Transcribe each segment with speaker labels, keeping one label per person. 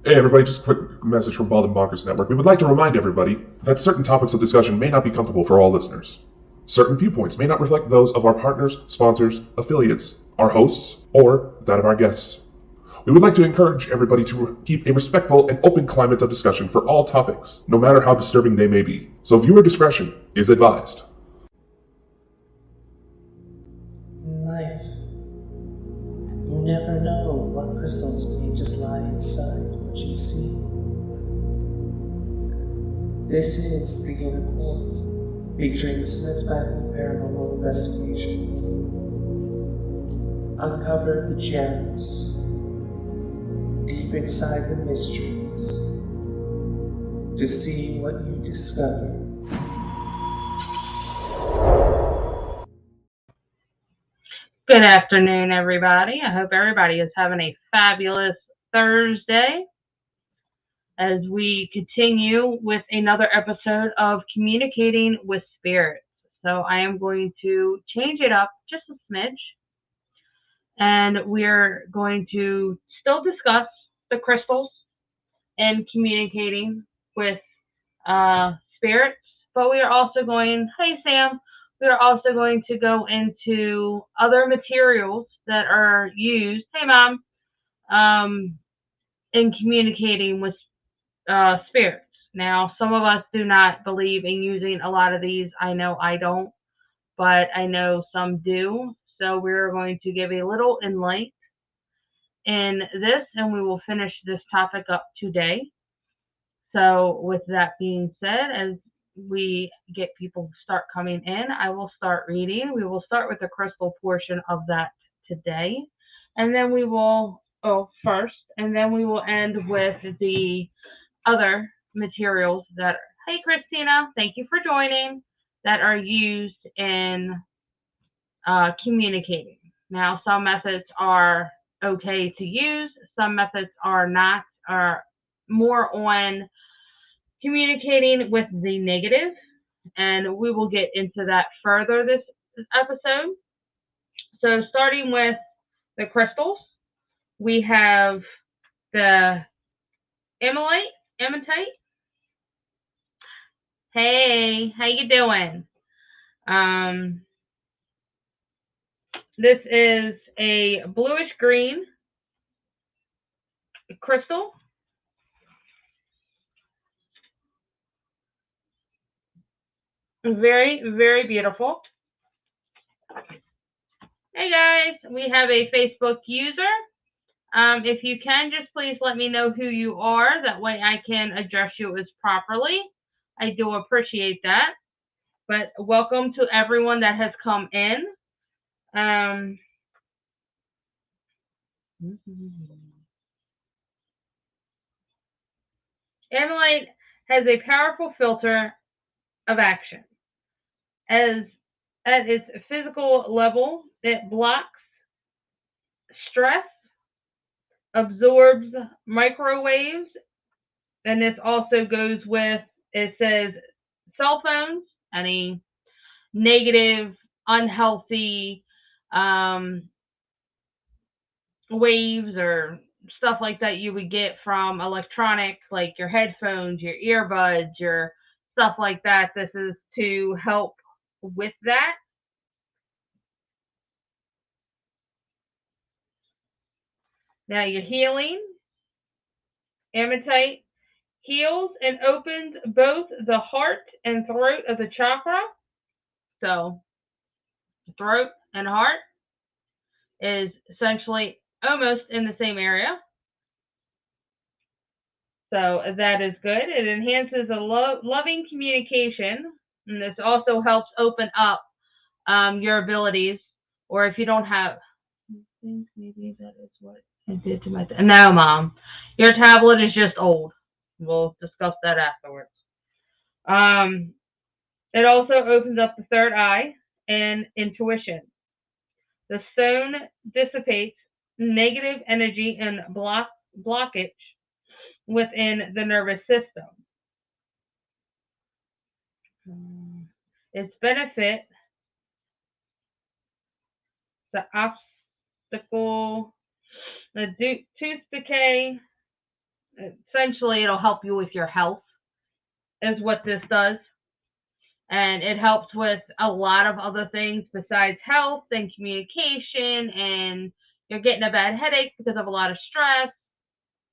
Speaker 1: Hey everybody, just a quick message from Bonkers Network. We would like to remind everybody that certain topics of discussion may not be comfortable for all listeners. Certain viewpoints may not reflect those of our partners, sponsors, affiliates, our hosts, or that of our guests. We would like to encourage everybody to keep a respectful and open climate of discussion for all topics, no matter how disturbing they may be. So viewer discretion is advised.
Speaker 2: In life, you never know what crystals may just lie inside what you see. This is the Inner Quartz, featuring Smith Family Paranormal Investigations. Uncover the gems deep inside the mysteries to see what you discover.
Speaker 3: Good afternoon, everybody. I hope everybody is having a fabulous Thursday as we continue with another episode of Communicating with Spirits. So I am going to change it up just a smidge, and we're going to still discuss the crystals and communicating with spirits, but we are also going, hey Sam, we are also going to go into other materials that are used, hey Mom, in communicating with spirits. Now, some of us do not believe in using a lot of these. I know I don't, but I know some do. So we're going to give a little insight in this, and we will finish this topic up today. So with that being said, as we get people to start coming in, I will start reading. We will start with the crystal portion of that today. And then we will, and then we will end with the other materials that are, hey Christina, thank you for joining, that are used in communicating. Now, some methods are okay to use, some methods are not, are more on communicating with the negative, and we will get into that further this episode. So starting with the crystals, we have the ematite. Hey, how you doing? This is a bluish green crystal. Very, very beautiful. Hey guys, we have a Facebook user. If you can, just please let me know who you are. That way I can address you as properly. I do appreciate that. But welcome to everyone that has come in. Amalite has a powerful filter of action. As at its physical level, it blocks stress, absorbs microwaves, and this also goes with, it says, cell phones, any negative, unhealthy waves or stuff like that you would get from electronic, like your headphones, your earbuds, your stuff like that. This is to help with that. Now your healing, amethyst heals and opens both the heart and throat of the chakra. So throat and heart is essentially almost in the same area. So that is good. It enhances a loving communication, and this also helps open up your abilities. Or if you don't have, maybe that is what I did to my. No, Mom, your tablet is just old. We'll discuss that afterwards. It also opens up the third eye and intuition. The stone dissipates negative energy and blockage within the nervous system. Its benefit, the obstacle, the tooth decay, essentially it'll help you with your health, is what this does. And it helps with a lot of other things besides health and communication, and you're getting a bad headache because of a lot of stress.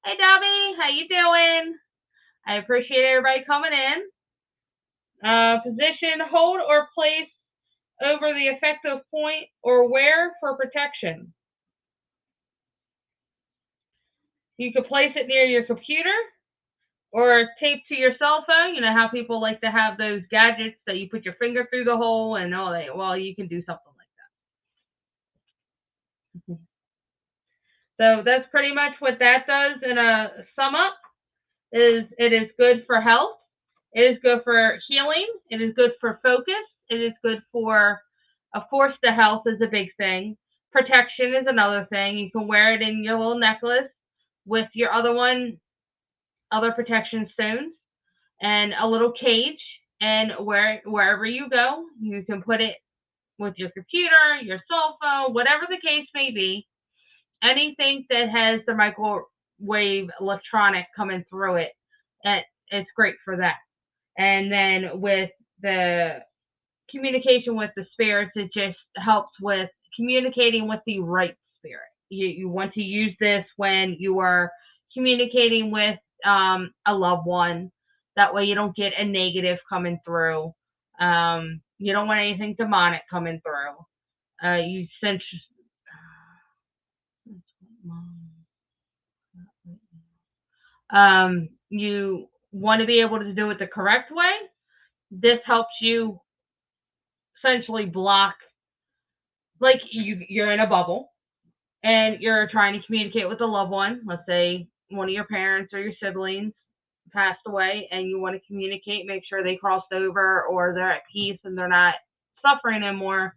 Speaker 3: Hey, Dobby, how you doing? I appreciate everybody coming in. Position, hold, or place over the effective point or wear for protection. You can place it near your computer or taped to your cell phone. You know how people like to have those gadgets that you put your finger through the hole and all that. Well, you can do something like that. So that's pretty much what that does in a sum up. It is good for health. It is good for healing. It is good for focus. It is good for, of course, the health is a big thing. Protection is another thing. You can wear it in your little necklace with your other protection stones, and a little cage. And wherever you go, you can put it with your computer, your cell phone, whatever the case may be. Anything that has the microwave electronic coming through it, it's great for that. And then with the communication with the spirits, it just helps with communicating with the right spirit. You want to use this when you are communicating with a loved one. That way you don't get a negative coming through. You don't want anything demonic coming through. You sense. You want to be able to do it the correct way. This helps you essentially block, like you're in a bubble and you're trying to communicate with a loved one. Let's say one of your parents or your siblings passed away and you want to communicate, make sure they crossed over or they're at peace and they're not suffering anymore.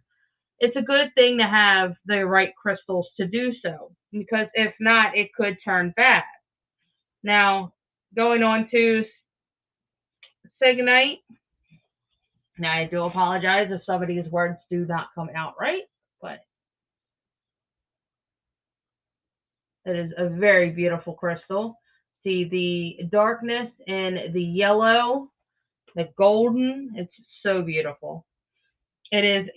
Speaker 3: It's a good thing to have the right crystals to do so, because if not, it could turn bad. Now, going on to Signite. Now, I do apologize if some of these words do not come out right, but it is a very beautiful crystal. See the darkness and the yellow, the golden. It's so beautiful. It is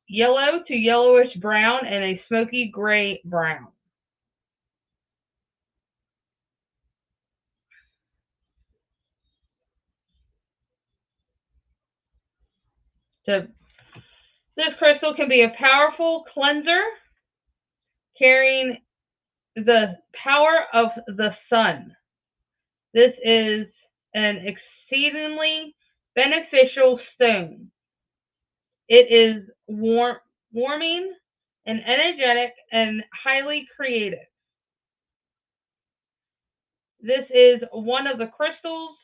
Speaker 3: yellow to yellowish brown and a smoky gray brown. So this crystal can be a powerful cleanser, carrying the power of the sun. This is an exceedingly beneficial stone. It is warming and energetic and highly creative. This is one of the crystals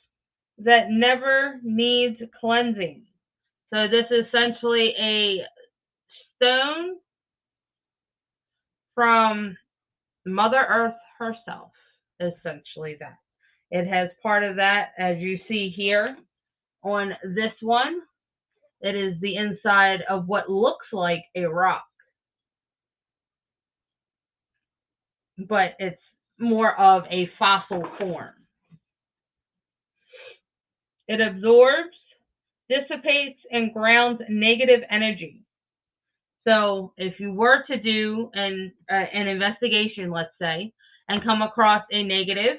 Speaker 3: that never needs cleansing. So this is essentially a stone from Mother Earth herself, essentially that. It has part of that, as you see here on this one. It is the inside of what looks like a rock, but it's more of a fossil form. It absorbs, dissipates, and grounds negative energy. So if you were to do an investigation, let's say, and come across a negative,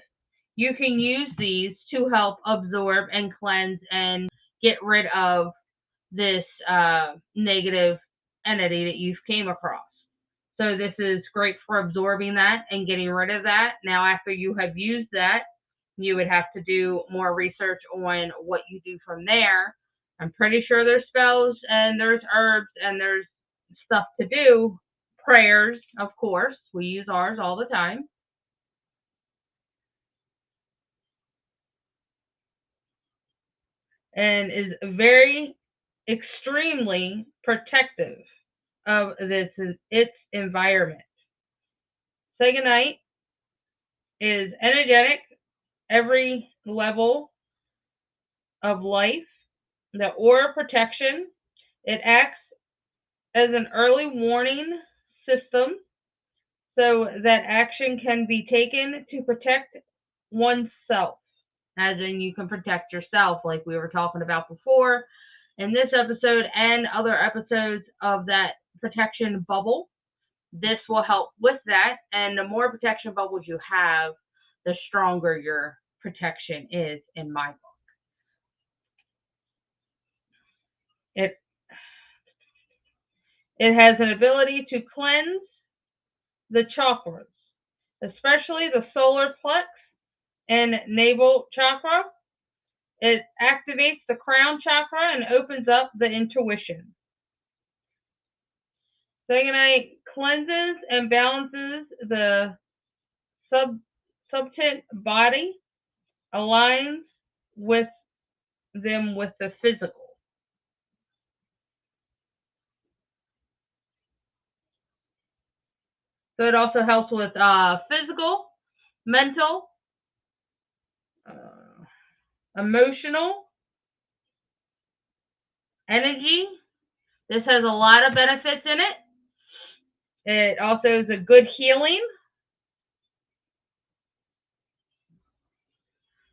Speaker 3: you can use these to help absorb and cleanse and get rid of this negative entity that you've came across. So this is great for absorbing that and getting rid of that. Now, after you have used that, you would have to do more research on what you do from there. I'm pretty sure there's spells and there's herbs and there's stuff to do. Prayers, of course. We use ours all the time. And is very extremely protective of its environment. Sagonite is energetic, every level of life. The aura protection, it acts as an early warning system so that action can be taken to protect oneself, as in you can protect yourself, like we were talking about before in this episode and other episodes of that protection bubble. This will help with that, and the more protection bubbles you have, the stronger your protection is, in my book. It has an ability to cleanse the chakras, especially the solar plex and navel chakra. It activates the crown chakra and opens up the intuition. Saganite cleanses and balances the subtent body, aligns with them with the physical. So it also helps with physical, mental, emotional, energy. This has a lot of benefits in it. It also is a good healing.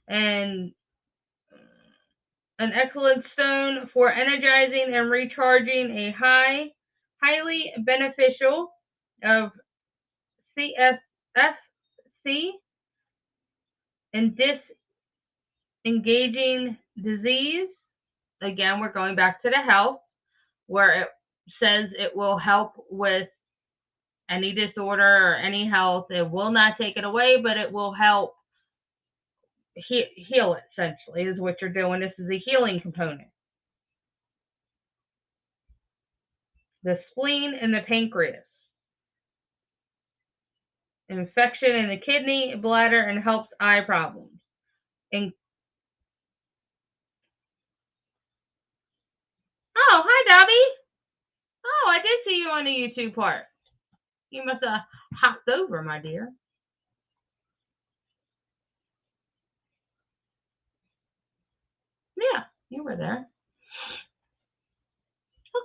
Speaker 3: And an excellent stone for energizing and recharging a highly beneficial of CSFC and disengaging disease. Again, we're going back to the health, where it says it will help with any disorder or any health. It will not take it away, but it will help heal it, essentially, is what you're doing. This is a healing component. The spleen and the pancreas. Infection in the kidney, bladder, and helps eye problems. Oh, hi, Dobby. Oh, I did see you on the YouTube part. You must have hopped over, my dear. Yeah, you were there.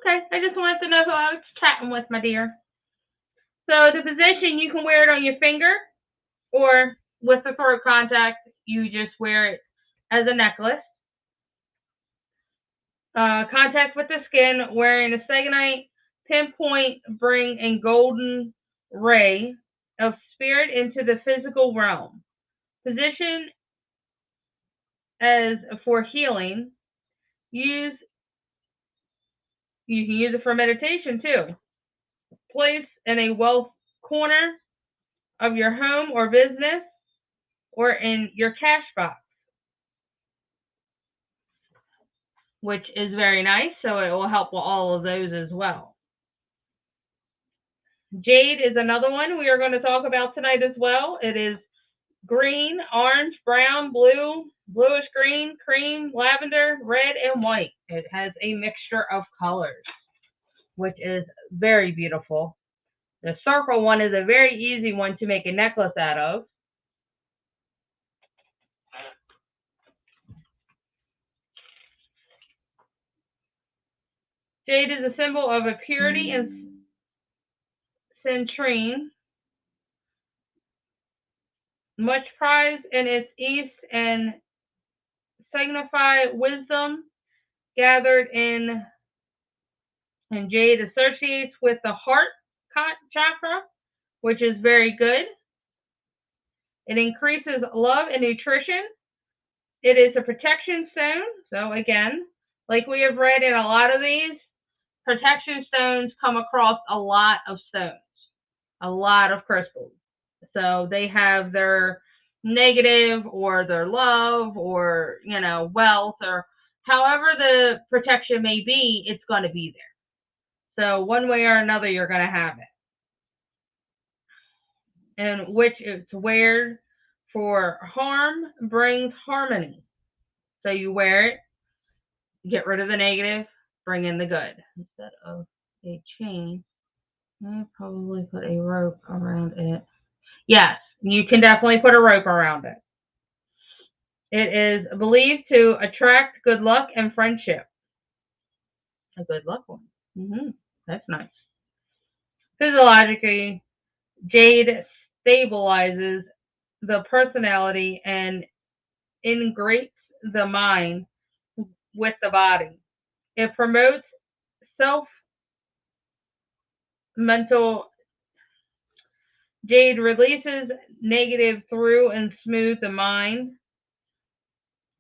Speaker 3: Okay, I just wanted to know who I was chatting with, my dear. So the position, you can wear it on your finger, or with the throat contact, you just wear it as a necklace. Contact with the skin, wearing a Saganite pinpoint, bring a golden ray of spirit into the physical realm. Position as for healing. You can use it for meditation too. Place in a wealth corner of your home or business, or in your cash box, which is very nice. So it will help with all of those as well. Jade is another one we are going to talk about tonight as well. It is green, orange, brown, blue, bluish green, cream, lavender, red, and white. It has a mixture of colors, which is very beautiful. The circle one is a very easy one to make a necklace out of. Jade is a symbol of a purity and centrine, much prized in its east, and signify wisdom gathered in. And jade associates with the heart chakra, which is very good. It increases love and nutrition. It is a protection stone. So again, like we have read in a lot of these, protection stones come across a lot of stones, a lot of crystals. So they have their negative or their love or, wealth, or however the protection may be, it's going to be there. So one way or another, you're going to have it. And which it's wear for harm brings harmony. So you wear it, get rid of the negative, bring in the good. Instead of a chain, I probably put a rope around it. Yes, you can definitely put a rope around it. It is believed to attract good luck and friendship. A good luck one. That's nice. Physiologically, jade stabilizes the personality and integrates the mind with the body. It promotes self mental. Jade releases negative through and smooth the mind.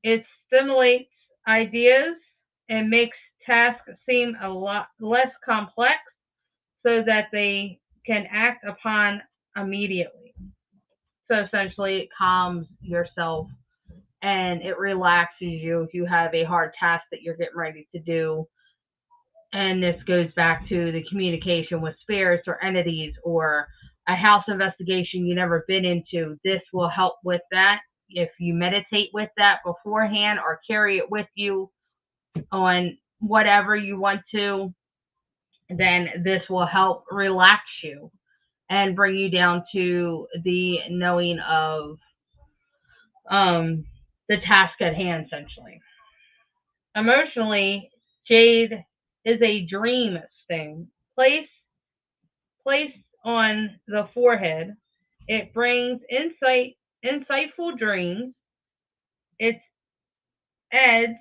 Speaker 3: It stimulates ideas and makes tasks seem a lot less complex so that they can act upon immediately. So essentially, it calms yourself and it relaxes you if you have a hard task that you're getting ready to do. And this goes back to the communication with spirits or entities or a house investigation you never been into. This will help with that. If you meditate with that beforehand or carry it with you on whatever you want to, then this will help relax you and bring you down to the knowing of the task at hand, essentially. Emotionally, jade is a dream stone. Placed on the forehead, it brings insightful dreams. It adds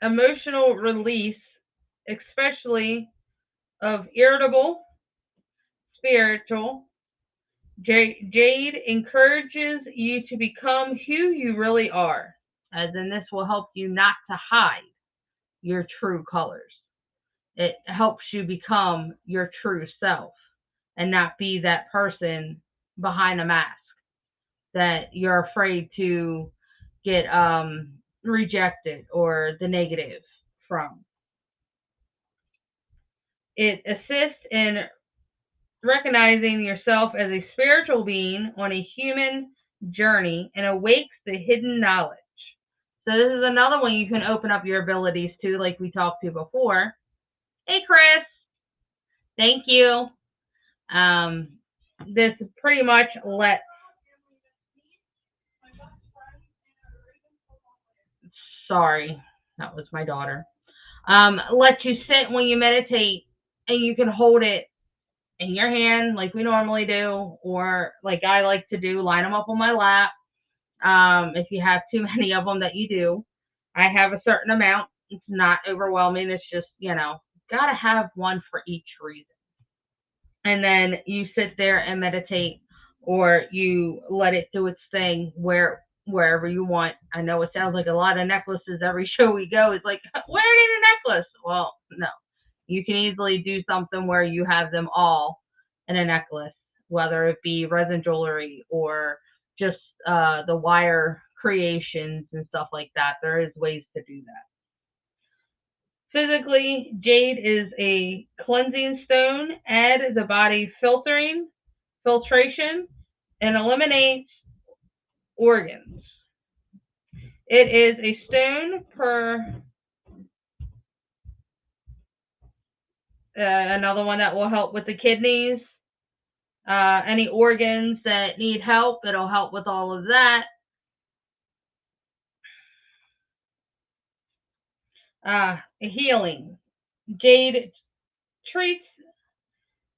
Speaker 3: emotional release, especially of irritable, spiritual. Jade encourages you to become who you really are, as in this will help you not to hide your true colors. It helps you become your true self and not be that person behind a mask that you're afraid to get rejected or the negative from. It assists in recognizing yourself as a spiritual being on a human journey and awakes the hidden knowledge. So this is another one you can open up your abilities to, like we talked to before. Hey, Chris. Thank you. This pretty much lets. Sorry, that was my daughter. Let you sit when you meditate, and you can hold it in your hand like we normally do, or like I like to do, line them up on my lap. If you have too many of them that you do, I have a certain amount. It's not overwhelming. It's just, gotta have one for each reason. And then you sit there and meditate, or you let it do its thing wherever you want. I know it sounds like a lot of necklaces every show we go. It's like, where is a necklace? Well, no. You can easily do something where you have them all in a necklace, whether it be resin jewelry or just the wire creations and stuff like that. There is ways to do that. Physically, jade is a cleansing stone. Add the body filtration, and eliminates organs. It is a stone per another one that will help with the kidneys. Any organs that need help, it'll help with all of that. Healing. Jade treats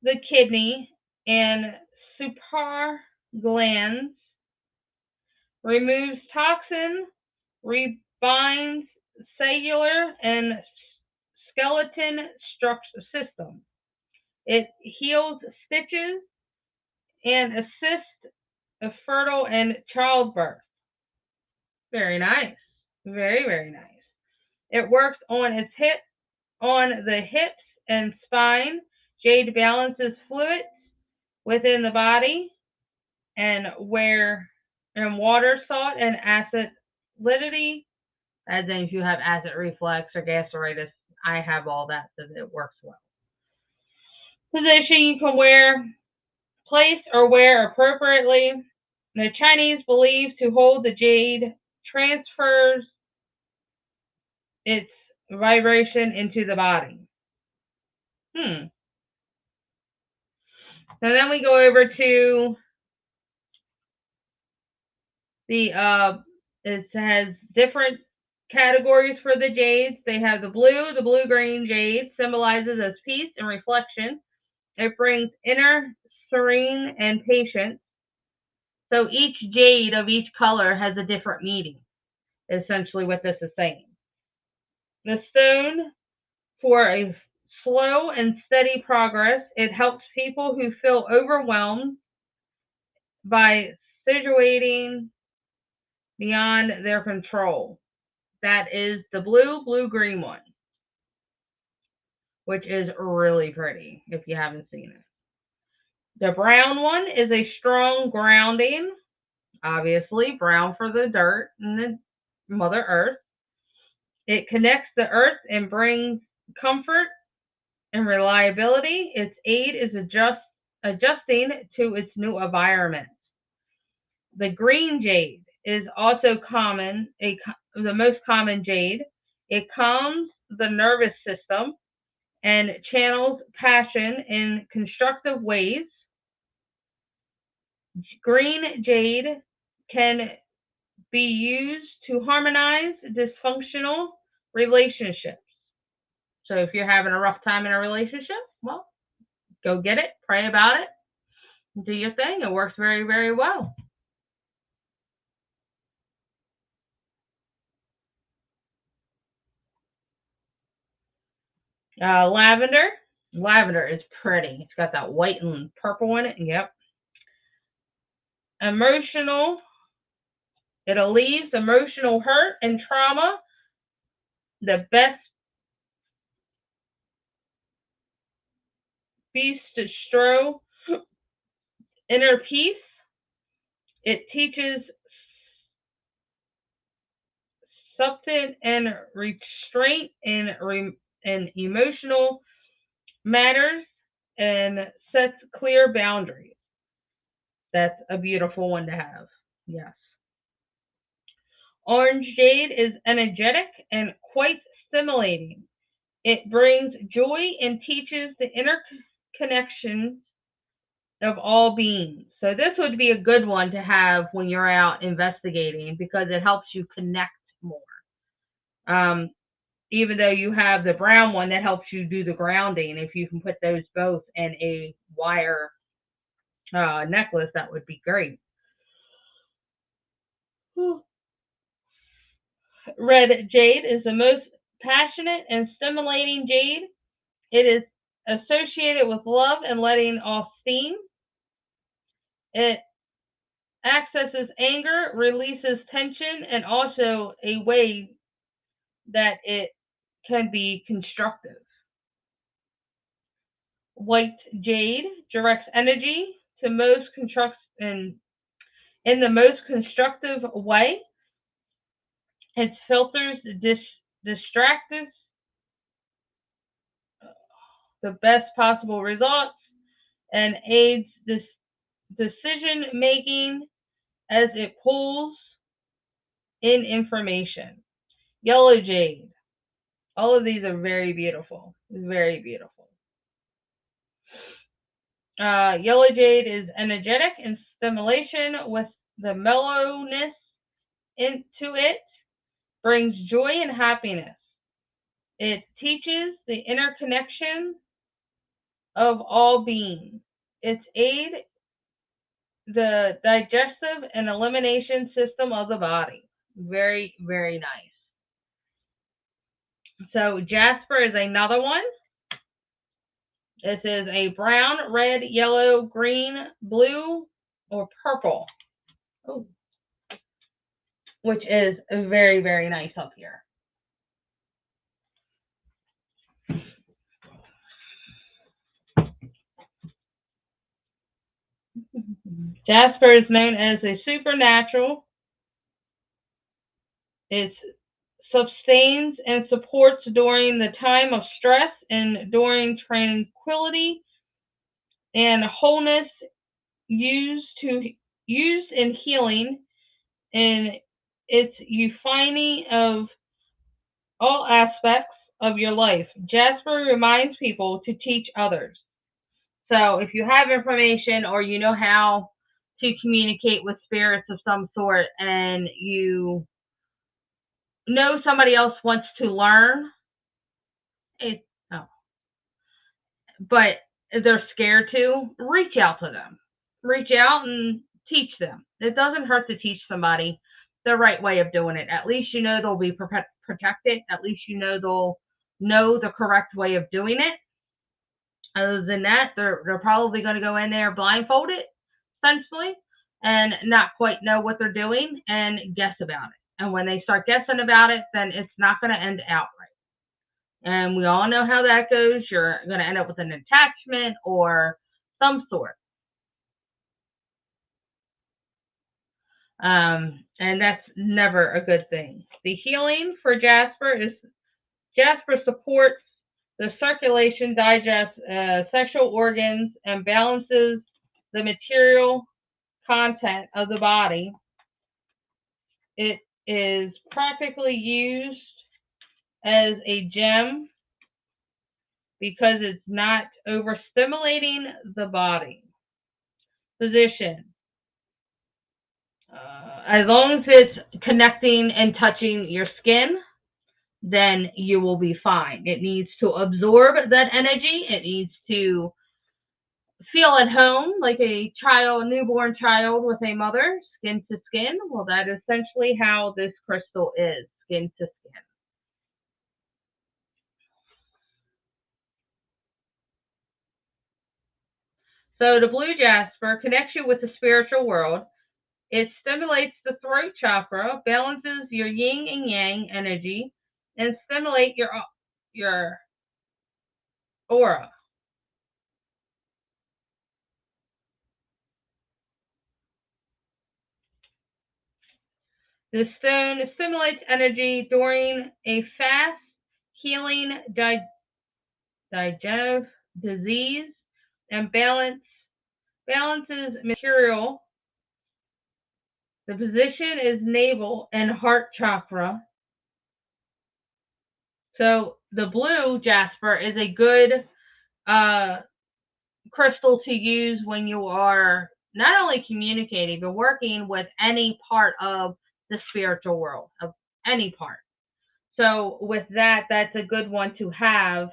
Speaker 3: the kidney and suprarenal glands, removes toxin, rebinds cellular and skeleton system. It heals stitches and assists a fertile and childbirth. Very nice. Very, very nice. It works on the hips and spine. Jade balances fluids within the body and water, salt, and acid acidity. As in if you have acid reflux or gastritis, I have all that, so it works well. Position you can place or wear appropriately. The Chinese believe to hold the jade transfers its vibration into the body. So then we go over to it has different categories for the jades. They have the blue-green jade symbolizes as peace and reflection. It brings inner serene and patience. So each jade of each color has a different meaning, essentially what this is saying. The stone, for a slow and steady progress, it helps people who feel overwhelmed by situating beyond their control. That is the blue-green one, which is really pretty if you haven't seen it. The brown one is a strong grounding, obviously brown for the dirt and the Mother Earth. It connects the earth and brings comfort and reliability. Its aid is adjusting to its new environment. The green jade is also the most common jade. It calms the nervous system and channels passion in constructive ways. Green jade can be used to harmonize dysfunctional relationships. So if you're having a rough time in a relationship, well, go get it, pray about it, do your thing. It works very, very well. Lavender. Lavender is pretty. It's got that white and purple in it. Yep. Emotional. It relieves emotional hurt and trauma. The best bistro inner peace. It teaches substance and restraint in emotional matters and sets clear boundaries. That's a beautiful one to have. Yes. Orange jade is energetic and quite stimulating. It brings joy and teaches the interconnection of all beings. So this would be a good one to have when you're out investigating because it helps you connect more. Even though you have the brown one that helps you do the grounding, if you can put those both in a wire necklace, that would be great. Red jade is the most passionate and stimulating jade. It is associated with love and letting off steam. It accesses anger, releases tension, and also a way that it can be constructive. White jade directs energy to most in the most constructive way. It filters distractions, the best possible results, and aids this decision making as it pulls in information. Yellow jade. All of these are very beautiful. Very beautiful. Yellow jade is energetic and stimulation with the mellowness into it, brings joy and happiness. It teaches the interconnection of all beings. Its aid the digestive and elimination system of the body. Very, very nice. So jasper is another one. This is a brown, red, yellow, green, blue, or purple. Oh. Which is very, very nice up here. Jasper is known as a supernatural. It sustains and supports during the time of stress and during tranquility and wholeness, used in healing, and it's unifying of all aspects of your life. Jasper reminds people to teach others. So if you have information or you know how to communicate with spirits of some sort and you know somebody else wants to learn, but they're scared to, reach out to them. Reach out and teach them. It doesn't hurt to teach somebody the right way of doing it. At least you know they'll be protected. At least you know they'll know the correct way of doing it. Other than that, they're probably going to go in there blindfolded, essentially, and not quite know what they're doing and guess about it. And when they start guessing about it, then it's not going to end out right. And we all know how that goes. You're going to end up with an attachment or some sort. And that's never a good thing. The healing for Jasper supports the circulation, digests sexual organs, and balances the material content of the body. It is practically used as a gem because it's not overstimulating the body. Position. As long as it's connecting and touching your skin, then you will be fine. It needs to absorb that energy. It needs to feel at home like a newborn child with a mother, skin to skin. Well, that is essentially how this crystal is, skin to skin. So the blue jasper connects you with the spiritual world. It stimulates the throat chakra, balances your yin and yang energy, and stimulates your aura. The stone stimulates energy during a fast healing digestive disease and balances material. The position is navel and heart chakra. So the blue jasper is a good crystal to use when you are not only communicating, but working with any part of the spiritual world, of any part. So with that, that's a good one to have.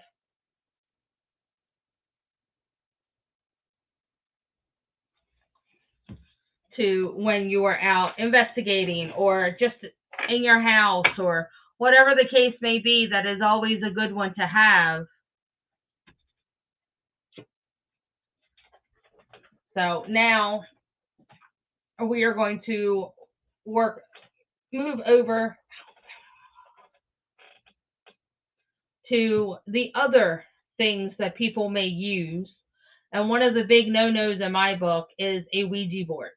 Speaker 3: To when you are out investigating or just in your house or whatever the case may be, that is always a good one to have. So now we are going to move over to the other things that people may use. And one of the big no-nos in my book is a Ouija board.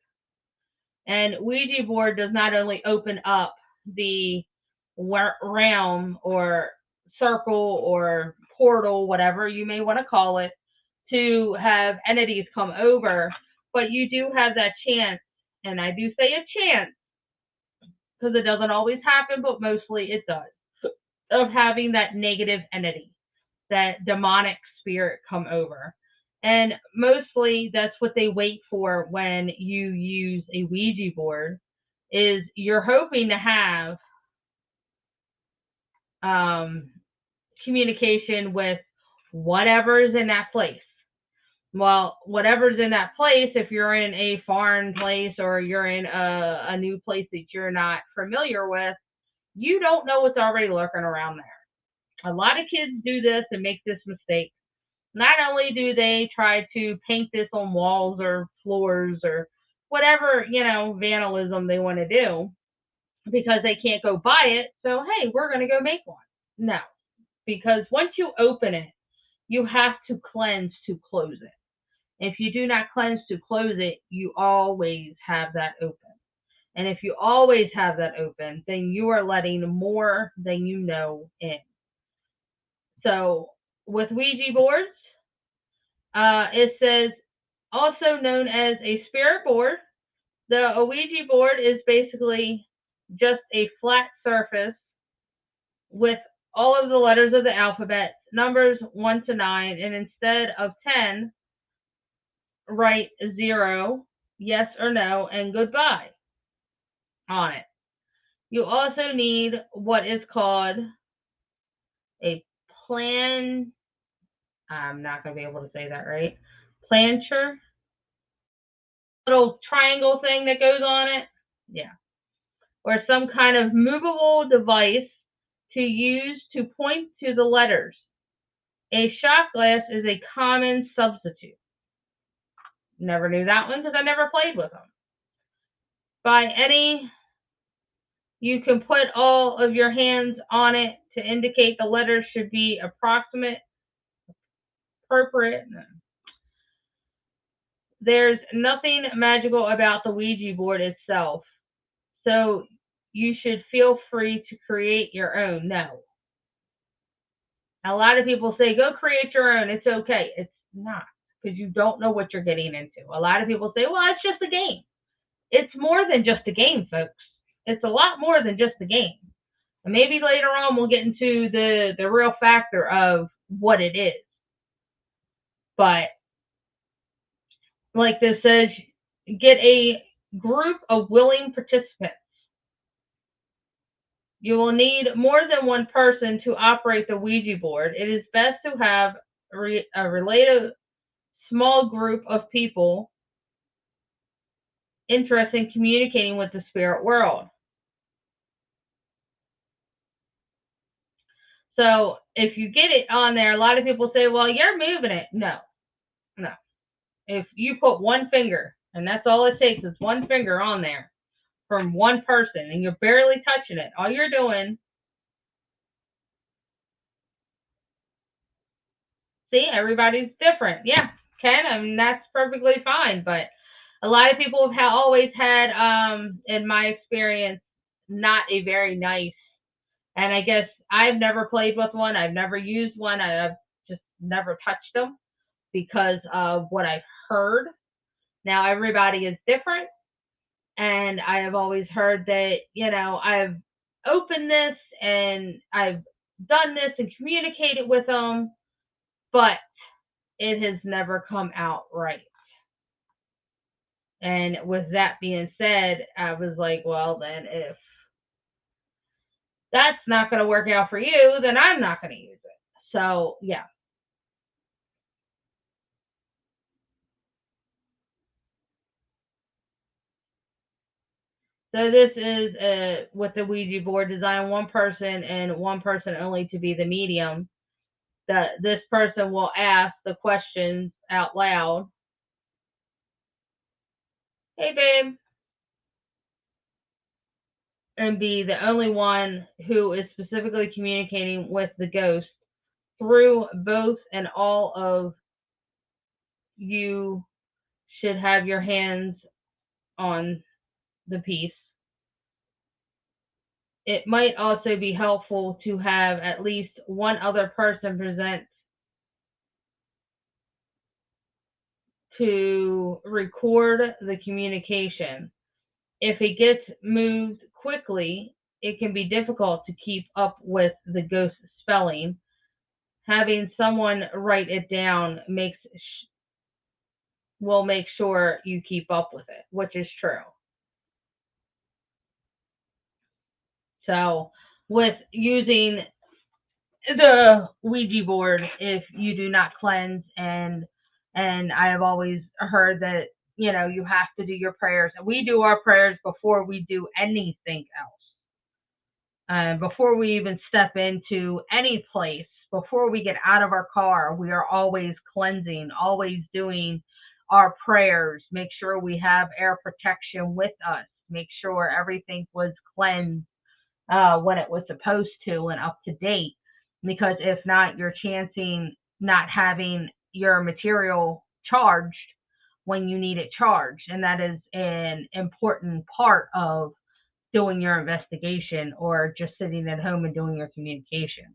Speaker 3: And Ouija board does not only open up the realm or circle or portal, whatever you may want to call it, to have entities come over, but you do have that chance, and I do say a chance because it doesn't always happen, but mostly it does, of having that negative entity, that demonic spirit come over. And mostly that's what they wait for when you use a Ouija board, is you're hoping to have communication with whatever's in that place. Well, whatever's in that place, if you're in a foreign place or you're in a new place that you're not familiar with, you don't know what's already lurking around there. A lot of kids do this and make this mistake. Not only do they try to paint this on walls or floors or whatever, vandalism they want to do because they can't go buy it. So, hey, we're going to go make one. No, because once you open it, you have to cleanse to close it. If you do not cleanse to close it, you always have that open. And if you always have that open, then you are letting more than you know in. So with Ouija boards, it says also known as a spirit board. The Ouija board is basically just a flat surface with all of the letters of the alphabet, numbers 1 to 9, and instead of 10, write 0, yes or no, and goodbye on it. You also need what is called a I'm not going to be able to say that right. Plancher. little triangle thing that goes on it. Yeah. Or some kind of movable device to use to point to the letters. A shot glass is a common substitute. Never knew that one because I never played with them. By any, you can put all of your hands on it to indicate the letters should be appropriate. There's nothing magical about the Ouija board itself, so you should feel free to create your own. No. A lot of people say, go create your own. It's okay. It's not, because you don't know what you're getting into. A lot of people say, well, it's just a game. It's more than just a game, folks. It's a lot more than just a game. And maybe later on we'll get into the real factor of what it is. But like this says, get a group of willing participants. You will need more than one person to operate the Ouija board. It is best to have a related small group of people interested in communicating with the spirit world. So if you get it on there, a lot of people say, well, you're moving it. No. If you put one finger, and that's all it takes is one finger on there from one person, and you're barely touching it, all you're doing, see, everybody's different. Yeah, Ken, I mean, that's perfectly fine. But a lot of people have always had, in my experience, not a very nice, and I guess I've never played with one. I've never used one. I've just never touched them because of what I've heard. Now, everybody is different, and I have always heard that, I've opened this and I've done this and communicated with them, but it has never come out right. And with that being said, I was like, well, then if that's not going to work out for you, then I'm not going to use it. So, yeah. So this is with the Ouija board, design one person and one person only to be the medium. That this person will ask the questions out loud. Hey, babe. And be the only one who is specifically communicating with the ghost through both, and all of you should have your hands on the piece. It might also be helpful to have at least one other person present to record the communication. If it gets moved quickly, it can be difficult to keep up with the ghost spelling. Having someone write it down will make sure you keep up with it, which is true. So with using the Ouija board, if you do not cleanse, and I have always heard that, you have to do your prayers, and we do our prayers before we do anything else. Before we even step into any place, before we get out of our car, we are always cleansing, always doing our prayers. Make sure we have air protection with us. Make sure everything was cleansed when it was supposed to and up to date. Because if not, you're chancing not having your material charged when you need it charged. And that is an important part of doing your investigation or just sitting at home and doing your communication.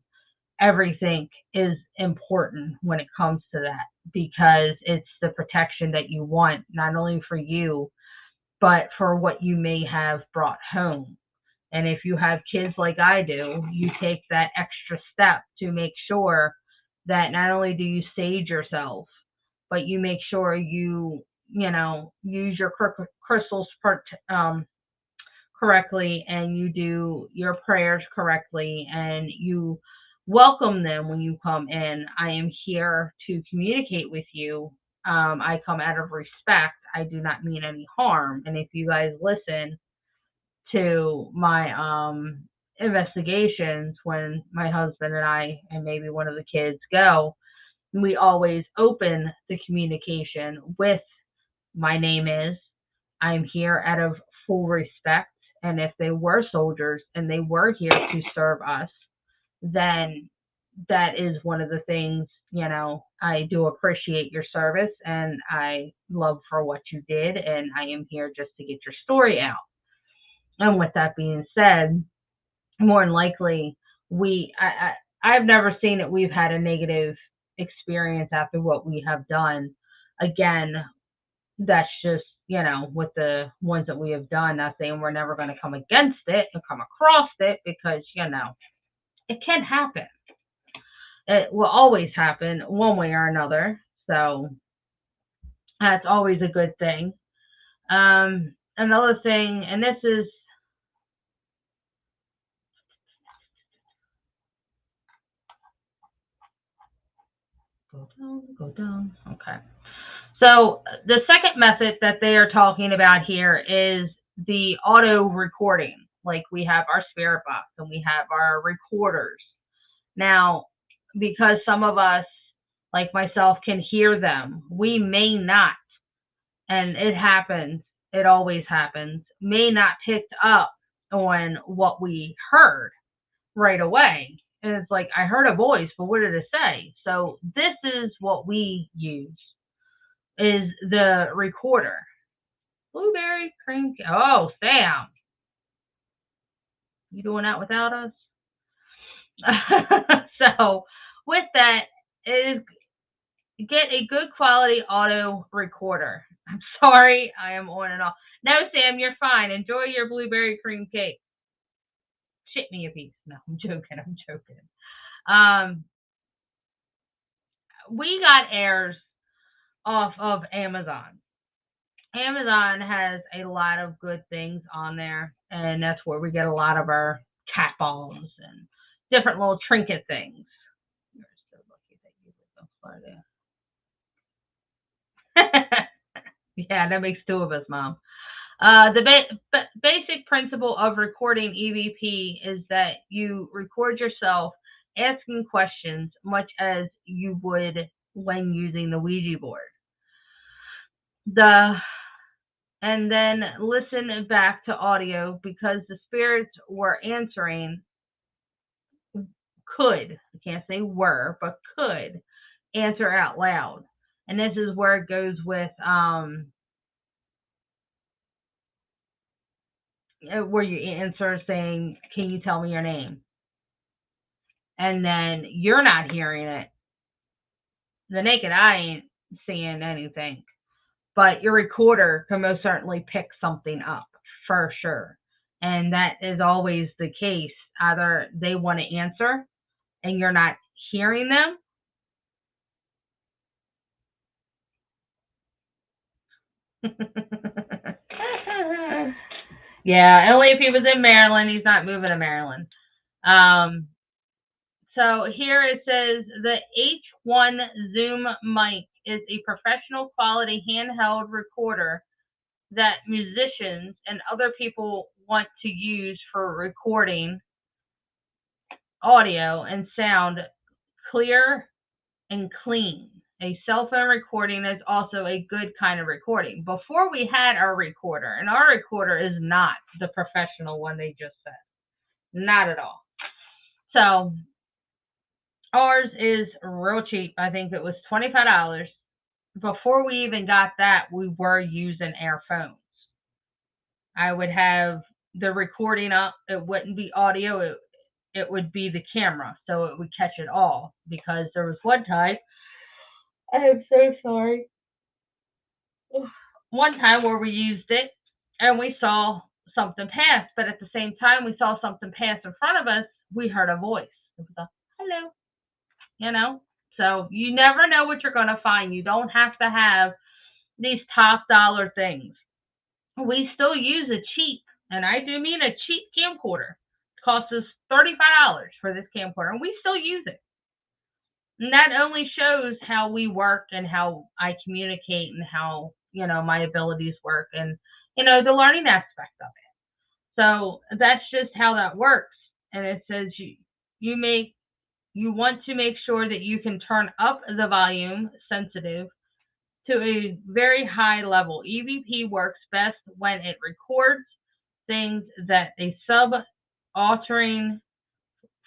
Speaker 3: Everything is important when it comes to that, because it's the protection that you want, not only for you, but for what you may have brought home. And if you have kids like I do, you take that extra step to make sure that not only do you sage yourself, but you make sure you use your crystals correctly, and you do your prayers correctly, and you welcome them when you come in. I am here to communicate with you I come out of respect. I do not mean any harm. And if you guys listen to my investigations when my husband and I and maybe one of the kids go, we always open the communication with my name is, I'm here out of full respect. And if they were soldiers and they were here to serve us, then that is one of the things, I do appreciate your service and I love for what you did. And I am here just to get your story out. And with that being said, more than likely, I've never seen it. We've had a negative experience after what we have done. Again, that's just, with the ones that we have done, not saying we're never going to come against it and come across it because, it can happen. It will always happen one way or another. So that's always a good thing. Another thing, and this is, go down. Okay. So the second method that they are talking about here is the auto recording. Like we have our spirit box and we have our recorders. Now, because some of us, like myself, can hear them, we may not, and it happens, it always happens, may not pick up on what we heard right away. And it's like, I heard a voice, but what did it say? So this is what we use, is the recorder. Blueberry cream cake. Oh, Sam. You doing that without us? So with that is get a good quality auto recorder. I'm sorry, I am on and off. No, Sam, you're fine. Enjoy your blueberry cream cake. Ship me a piece. No, I'm joking. We got airs off of Amazon. Amazon has a lot of good things on there, and that's where we get a lot of our cat balls and different little trinket things. You're so lucky that you live so far there. Yeah, that makes two of us, Mom. The basic principle of recording EVP is that you record yourself asking questions much as you would when using the Ouija board. And then listen back to audio because the spirits were answering, I can't say were, but could answer out loud. And this is where it goes with where you answer saying, can you tell me your name? And then you're not hearing it. The naked eye ain't seeing anything. But your recorder can most certainly pick something up for sure. And that is always the case. Either they want to answer and you're not hearing them. Yeah, only if he was in Maryland. He's not moving to Maryland. So here it says the H1 Zoom mic is a professional quality handheld recorder that musicians and other people want to use for recording audio and sound clear and clean. A cell phone recording is also a good kind of recording. Before we had our recorder, and our recorder is not the professional one they just said. Not at all. So ours is real cheap. I think it was $25. Before we even got that, we were using our phones. I would have the recording up. It wouldn't be audio. It would be the camera. So it would catch it all. Because there was one time, I am so sorry. One time where we used it and we saw something pass. But at the same time we saw something pass in front of us, we heard a voice. It was a hello. So you never know what you're going to find. You don't have to have these top dollar things. We still use a cheap, and I do mean a cheap camcorder. It costs us $35 for this camcorder, and we still use it. And that only shows how we work and how I communicate and how, my abilities work and, the learning aspect of it. So that's just how that works. And it says you want to make sure that you can turn up the volume sensitive to a very high level. EVP works best when it records things that a sub altering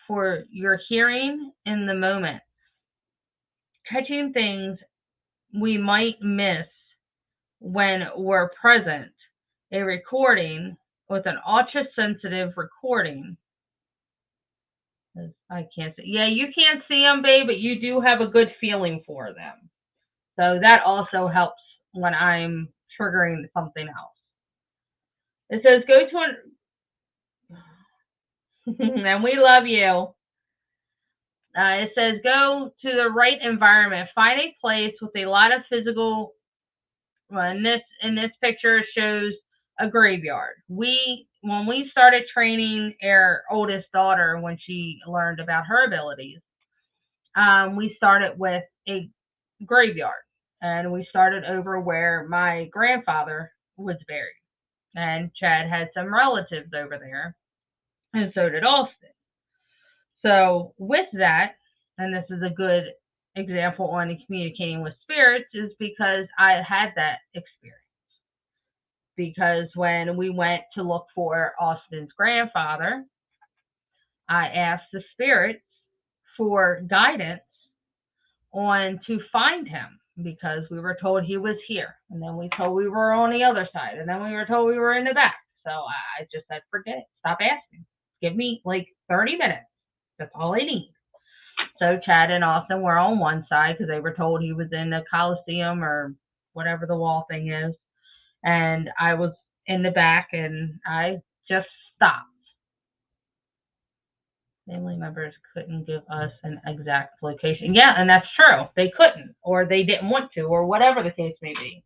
Speaker 3: for your hearing in the moment, catching things we might miss when we're present. A recording with an ultra sensitive recording. I can't see. Yeah, you can't see them, babe, but you do have a good feeling for them. So that also helps when I'm triggering something else. It says go to an and we love you. It says go to the right environment. Find a place with a lot of physical. Well, in this picture it shows a graveyard. When we started training our oldest daughter when she learned about her abilities, we started with a graveyard, and we started over where my grandfather was buried, and Chad had some relatives over there, and so did Austin. So with that, and this is a good example on communicating with spirits, is because I had that experience. Because when we went to look for Austin's grandfather, I asked the spirits for guidance on to find him, because we were told he was here, and then we told we were on the other side, and then we were told we were in the back. So I just said, forget it. Stop asking. Give me like 30 minutes. That's all I need. So Chad and Austin were on one side because they were told he was in the Coliseum or whatever the wall thing is. And I was in the back, and I just stopped. Family members couldn't give us an exact location. Yeah, and that's true. They couldn't, or they didn't want to, or whatever the case may be.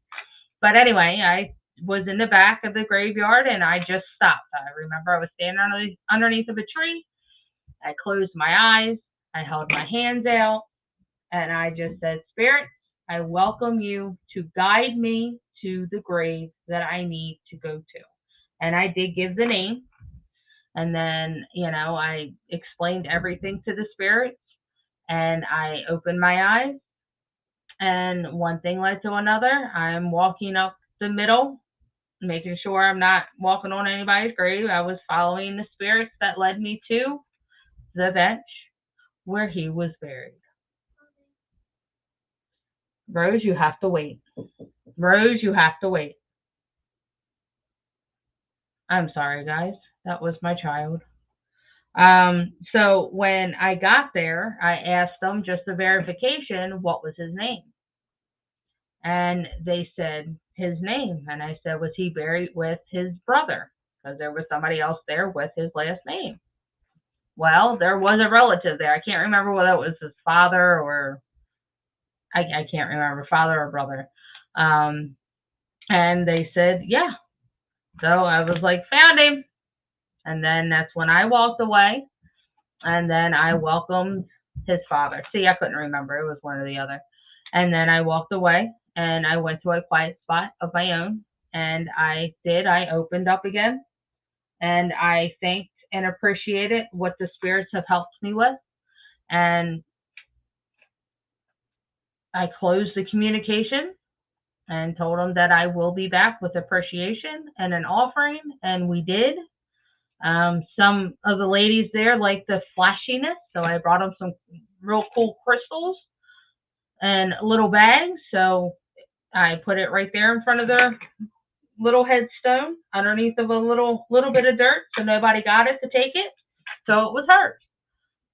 Speaker 3: But anyway, I was in the back of the graveyard, and I just stopped. I remember I was standing underneath of a tree. I closed my eyes. I held my hands out, and I just said, Spirit, I welcome you to guide me to the grave that I need to go to. And I did give the name. And then, I explained everything to the spirits, and I opened my eyes, and one thing led to another. I'm walking up the middle, making sure I'm not walking on anybody's grave. I was following the spirits that led me to the bench where he was buried. Rose, you have to wait. Rose, you have to wait. I'm sorry, guys. That was my child. So when I got there, I asked them just a verification, what was his name? And they said his name. And I said, was he buried with his brother? Because there was somebody else there with his last name. Well, there was a relative there. I can't remember whether it was his father or I can't remember, father or brother. And they said, yeah. So I was like, found him. And then that's when I walked away. And then I welcomed his father. See, I couldn't remember. It was one or the other. And then I walked away, and I went to a quiet spot of my own. And I opened up again. And I thanked and appreciated what the spirits have helped me with. And I closed the communication and told them that I will be back with appreciation and an offering. And we did. Some of the ladies there liked the flashiness, so I brought them some real cool crystals and little bags. So I put it right there in front of their little headstone underneath of a little bit of dirt, so nobody got it to take it. So it was hers.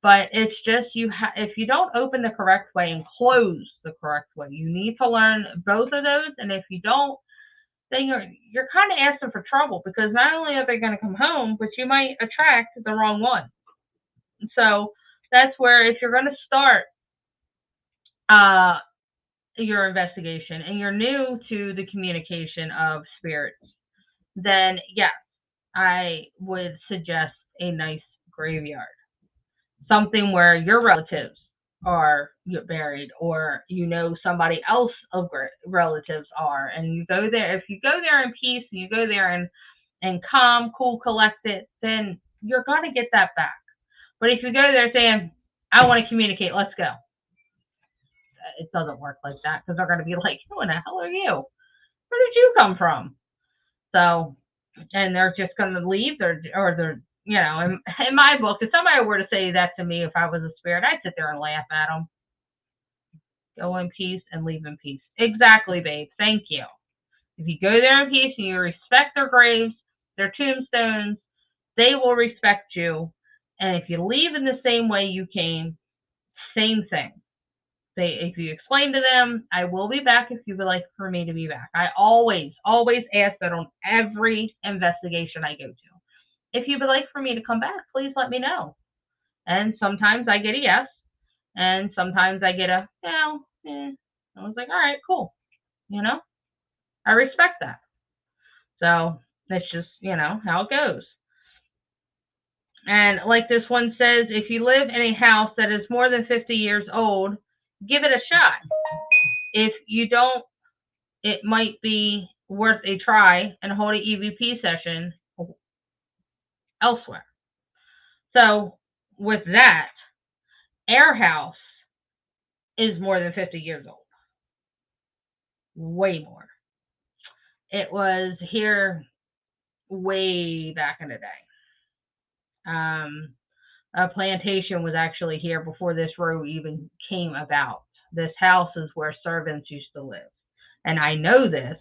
Speaker 3: But it's just if you don't open the correct way and close the correct way, you need to learn both of those. And if you don't, then you're kind of asking for trouble, because not only are they going to come home, but you might attract the wrong one. So that's where, if you're going to start your investigation and you're new to the communication of spirits, then yes, I would suggest a nice graveyard, something where your relatives are buried, or somebody else of relatives are, and you go there. If you go there in peace, and you go there and calm, cool, collected, then you're gonna get that back. But if you go there saying, I want to communicate, let's go, it doesn't work like that, because they're going to be like, who in the hell are you? Where did you come from? So, and they're just going to leave, or they're, in my book, if somebody were to say that to me, if I was a spirit, I'd sit there and laugh at them. Go in peace and leave in peace. Exactly, babe. Thank you. If you go there in peace and you respect their graves, their tombstones, they will respect you. And if you leave in the same way you came, same thing. If you explain to them, I will be back if you would like for me to be back. I always ask that on every investigation I go to. If you would like for me to come back, please let me know. And sometimes I get a yes, and sometimes I get a, I was like, all right, cool. I respect that. So that's just, how it goes. And like this one says, if you live in a house that is more than 50 years old, give it a shot. If you don't, it might be worth a try and hold an EVP session elsewhere. So with that, our house is more than 50 years old. Way more. It was here way back in the day. A plantation was actually here before this road even came about. This house is where servants used to live. And I know this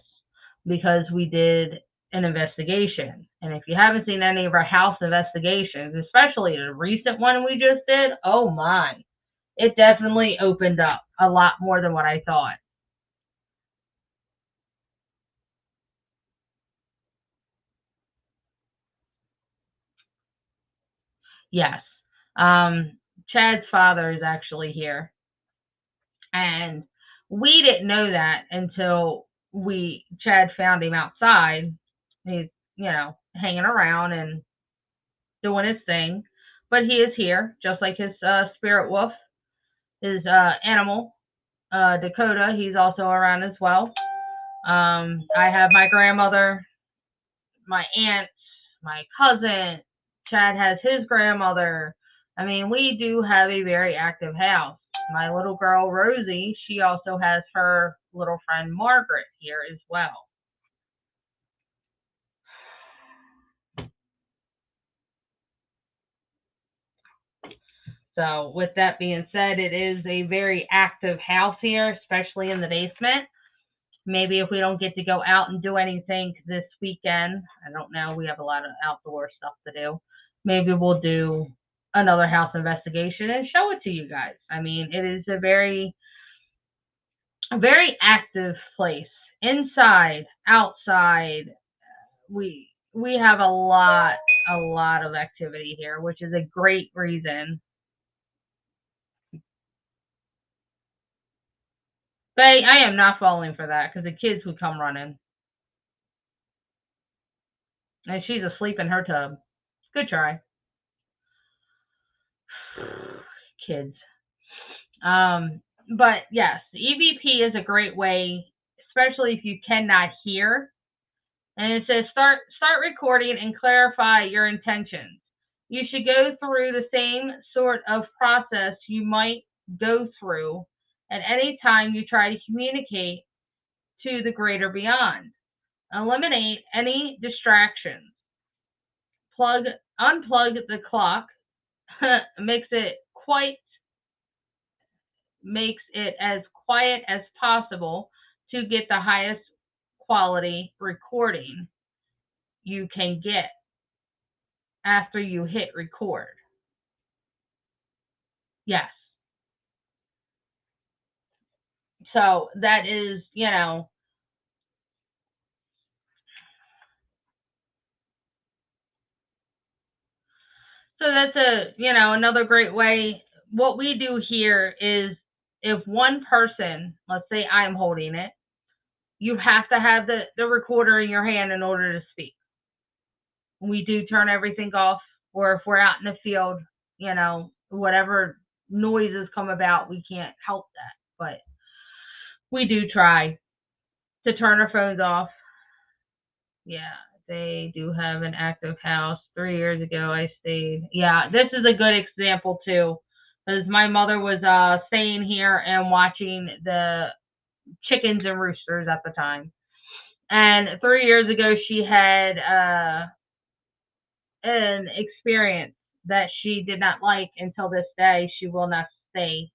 Speaker 3: because we did an investigation. And if you haven't seen any of our house investigations, especially the recent one we just did, oh my, it definitely opened up a lot more than what I thought. Yes. Chad's father is actually here. And we didn't know that until Chad found him outside. He's, hanging around and doing his thing. But he is here, just like his spirit wolf, his animal, Dakota. He's also around as well. I have my grandmother, my aunt, my cousin. Chad has his grandmother. I mean, we do have a very active house. My little girl, Rosie, she also has her little friend, Margaret, here as well. So with that being said, it is a very active house here, especially in the basement. Maybe if we don't get to go out and do anything this weekend, I don't know, we have a lot of outdoor stuff to do. Maybe we'll do another house investigation and show it to you guys. I mean, it is a very active place. Inside, outside, we have a lot of activity here, which is a great reason. But I am not falling for that, because the kids would come running. And she's asleep in her tub. Good try. Kids. But yes, EVP is a great way, especially if you cannot hear. And it says start recording and clarify your intentions. You should go through the same sort of process you might go through at any time you try to communicate to the greater beyond. Eliminate any distractions. Unplug the clock. makes it as quiet as possible to get the highest quality recording you can get after you hit record. Yes. So that is, so that's another great way. What we do here is, if one person, let's say I'm holding it, you have to have the recorder in your hand in order to speak. We do turn everything off, or if we're out in the field, whatever noises come about, we can't help that. But we do try to turn our phones off. Yeah, they do have an active house. 3 years ago, I stayed. Yeah, this is a good example too, because my mother was staying here and watching the chickens and roosters at the time. And 3 years ago, she had an experience that she did not like. Until this day, she will not stay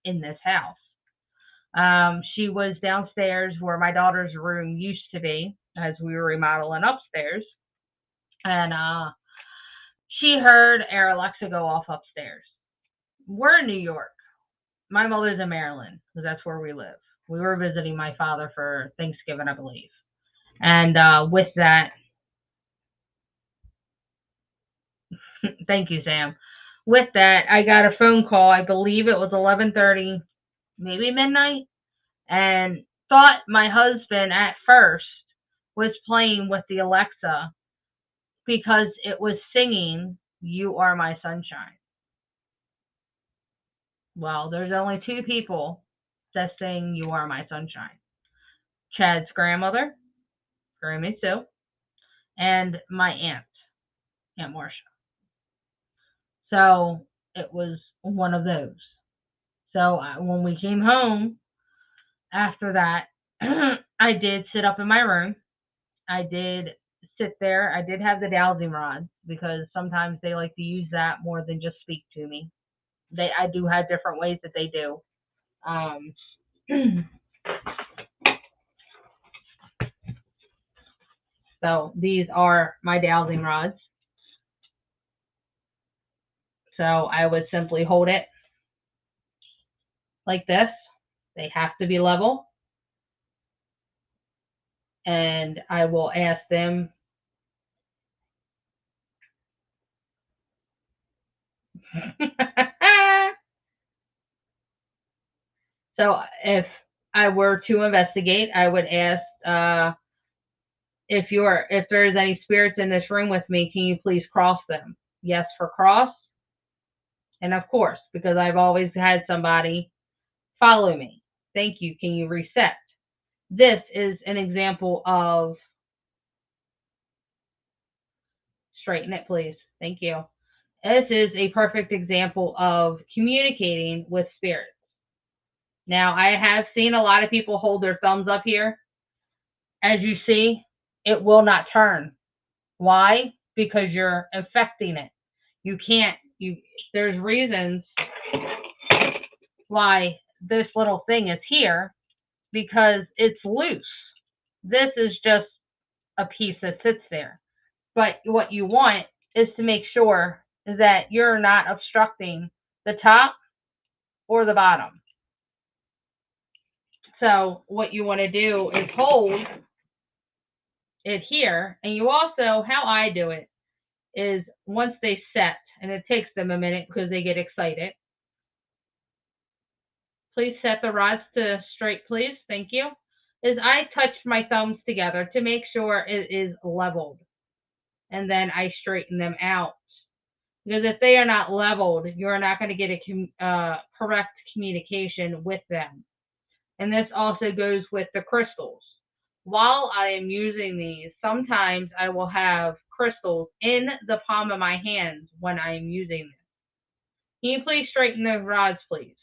Speaker 3: in this house. She was downstairs where my daughter's room used to be as we were remodeling upstairs. And she heard our Alexa go off upstairs. We're in New York. My mother's in Maryland because that's where we live. We were visiting my father for Thanksgiving, I believe. And with that, thank you, Sam. With that, I got a phone call. I believe it was 11:30, maybe midnight, and thought my husband at first was playing with the Alexa because it was singing "You Are My Sunshine." Well, there's only two people that sing "You Are My Sunshine." Chad's grandmother, Grammy Sue, and my Aunt Marcia. So it was one of those. So when we came home after that, I did sit up in my room. I did sit there. I did have the dowsing rod because sometimes they like to use that more than just speak to me. I do have different ways that they do. So these are my dowsing rods. So I would simply hold it like this. They have to be level. And I will ask them so if I were to investigate, I would ask if there's any spirits in this room with me, can you please cross them? Yes for cross. And of course, because I've always had somebody follow me. Thank you. Can you reset? This is an example of straighten it, please. Thank you. This is a perfect example of communicating with spirits. Now, I have seen a lot of people hold their thumbs up here. As you see, it will not turn. Why? Because you're affecting it. There's reasons why this little thing is here because it's loose. This is just a piece that sits there. But what you want is to make sure that you're not obstructing the top or the bottom. So what you want to do is hold it here. And you also, how I do it is once they set, and it takes them a minute because they get excited. Please set the rods to straight, please. Thank you. Is I touch my thumbs together to make sure it is leveled. And then I straighten them out. Because if they are not leveled, you're not going to get a correct communication with them. And this also goes with the crystals. While I am using these, sometimes I will have crystals in the palm of my hands when I am using them. Can you please straighten the rods, please?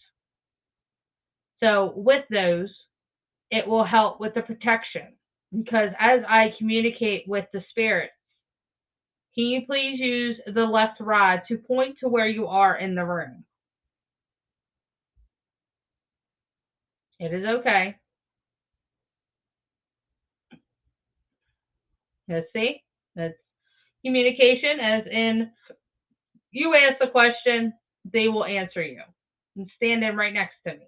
Speaker 3: So with those, it will help with the protection. Because as I communicate with the spirits, can you please use the left rod to point to where you are in the room? It is okay. Let's see. That's communication, as in you ask the question, they will answer you. And standing right next to me.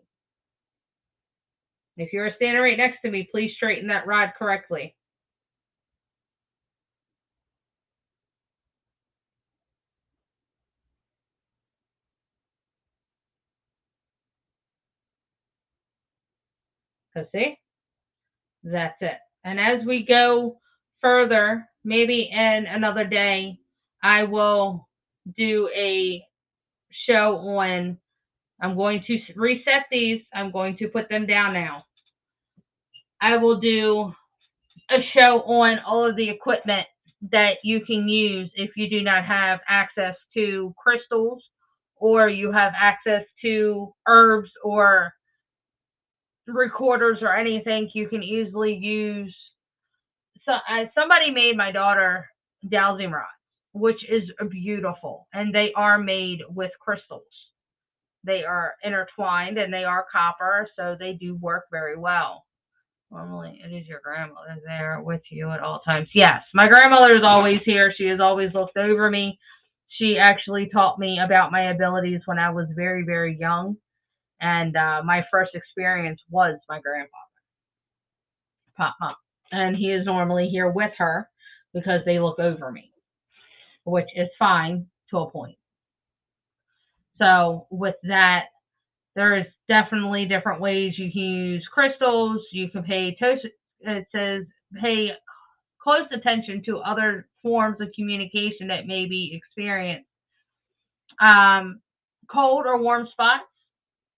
Speaker 3: If you're standing right next to me, please straighten that rod correctly. So see? That's it. And as we go further, maybe in another day, I will do a show on I'm going to reset these. I'm going to put them down now. I will do a show on all of the equipment that you can use if you do not have access to crystals or you have access to herbs or recorders or anything. You can easily use. So somebody made my daughter dowsing rods, which is beautiful, and they are made with crystals. They are intertwined and they are copper, so they do work very well. Normally, it is your grandmother there with you at all times. Yes, my grandmother is always here. She has always looked over me. She actually taught me about my abilities when I was very, very young. And my first experience was my grandfather, Pop. And he is normally here with her because they look over me, which is fine to a point. So with that, there is definitely different ways you can use crystals. You can it says pay close attention to other forms of communication that may be experienced. Cold or warm spots,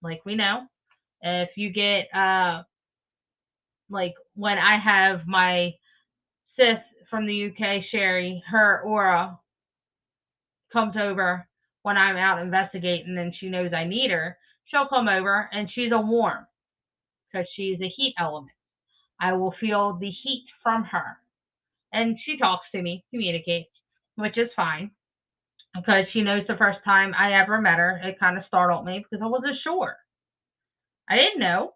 Speaker 3: like we know. If you get, like when I have my sis from the UK, Sherry, her aura comes over when I'm out investigating and she knows I need her. She'll come over and she's a warm because she's a heat element. I will feel the heat from her. And she talks to me, communicates, which is fine because she knows the first time I ever met her, it kind of startled me because I wasn't sure. I didn't know.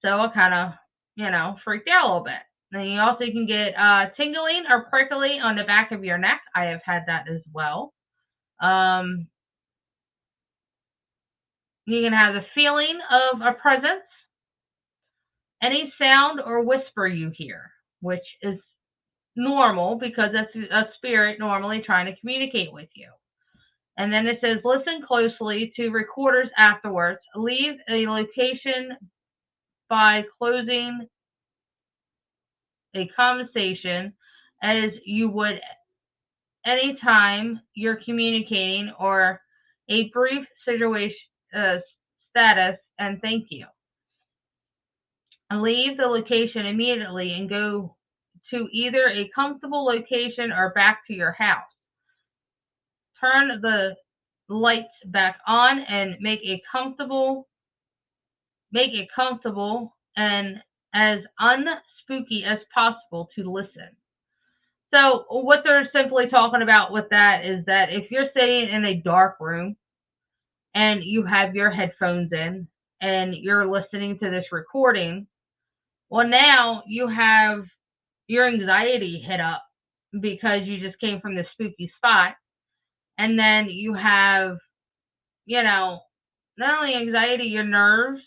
Speaker 3: So I kind of, freaked out a little bit. Then you also can get tingling or prickly on the back of your neck. I have had that as well. You can have the feeling of a presence. Any sound or whisper you hear, which is normal because that's a spirit normally trying to communicate with you. And then it says, listen closely to recorders afterwards. Leave a location by closing a conversation as you would anytime you're communicating or a brief situation status and thank you. Leave the location immediately and go to either a comfortable location or back to your house. Turn the lights back on and make it comfortable and as unspooky as possible to listen. So what they're simply talking about with that is that if you're sitting in a dark room and you have your headphones in and you're listening to this recording, well, now you have your anxiety hit up because you just came from this spooky spot. And then you have, not only anxiety, your nerves,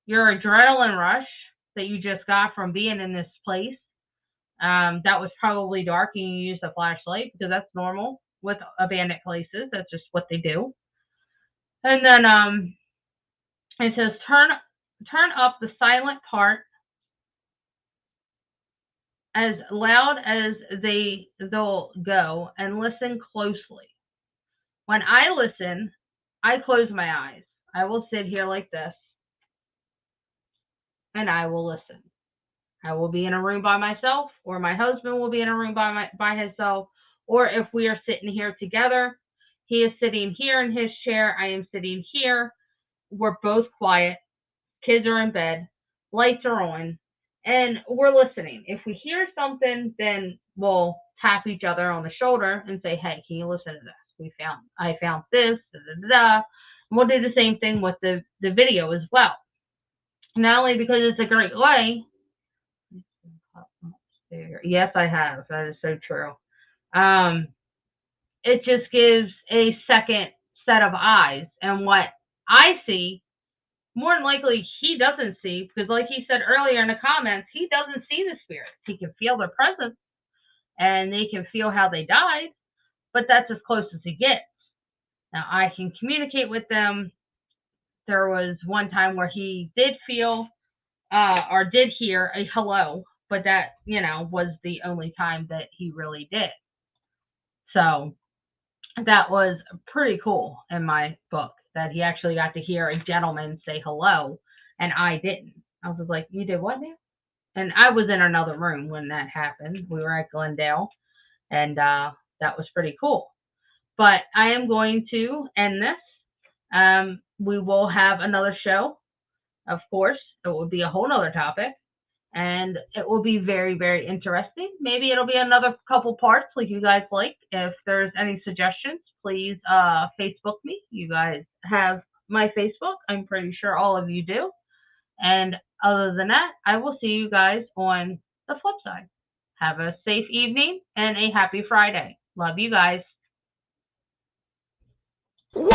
Speaker 3: your adrenaline rush that you just got from being in this place. That was probably dark and you used a flashlight because that's normal with abandoned places. That's just what they do. And then it says turn up the silent part as loud as they'll go and listen closely. When I listen, I close my eyes. I will sit here like this and I will listen. I will be in a room by myself, or my husband will be in a room by himself, or if we are sitting here together, he is sitting here in his chair, I am sitting here. We're both quiet. Kids are in bed. Lights are on. And we're listening. If we hear something, then we'll tap each other on the shoulder and say, hey, can you listen to this? I found this, da, da, da. And we'll do the same thing with the video as well. Not only because it's a great way. Yes, I have. That is so true. It just gives a second set of eyes. And what I see, more than likely, he doesn't see, because like he said earlier in the comments, he doesn't see the spirits. He can feel their presence, and they can feel how they died, but that's as close as he gets. Now, I can communicate with them. There was one time where he did feel or did hear a hello, but that, was the only time that he really did. So that was pretty cool in my book. that he actually got to hear a gentleman say hello, and I didn't. I was like, "You did what now?" And I was in another room when that happened. We were at Glendale, and that was pretty cool. But I am going to end this. We will have another show, of course. It will be a whole nother topic, and it will be very, very interesting. Maybe it'll be another couple parts like you guys like. If there's any suggestions, please Facebook me. You guys have my Facebook. I'm pretty sure all of you do. And other than that, I will see you guys on the flip side. Have a safe evening and a happy Friday. Love you guys.
Speaker 4: 1,